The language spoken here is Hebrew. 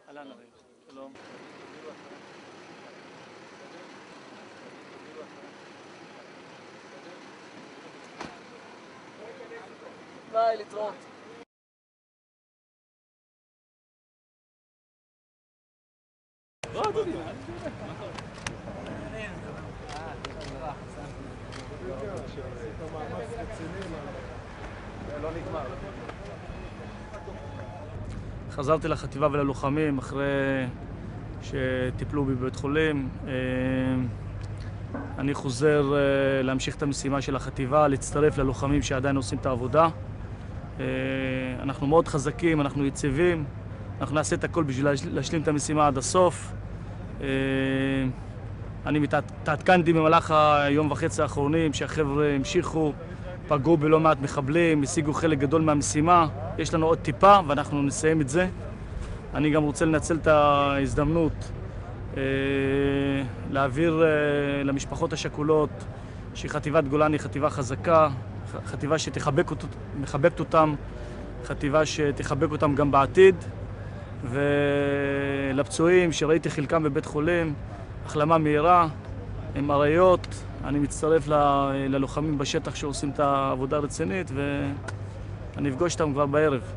אהלן אריב, שלום. ביי, להתראות. חזרתי לחטיבה וללוחמים אחרי שטיפלו בי בבית חולים. אני חוזר להמשיך את המשימה של החטיבה, להצטרף ללוחמים שעדיין עושים את העבודה. אנחנו מאוד חזקים, אנחנו יציבים, אנחנו נעשה את הכל בשביל להשלים את המשימה עד הסוף. אני מתעדכנתי במהלך היום וחצי האחרונים שהחבר'ה המשיכו, פגעו בלא מעט מחבלים, השיגו חלק גדול מהמשימה. יש לנו עוד טיפה ואנחנו נסיים את זה. אני גם רוצה לנצל את ההזדמנות להעביר למשפחות השכולות שחטיבת גולני היא חטיבה חזקה, חטיבה שמחבקת אותם, חטיבה שתחבק אותם גם בעתיד. ולפצועים שראיתי חלקם בבית חולים, החלמה מהירה, הם אריות. אני מצטרף ללוחמים בשטח שעושים את העבודה הרצינית ואני אפגוש אותם כבר בערב.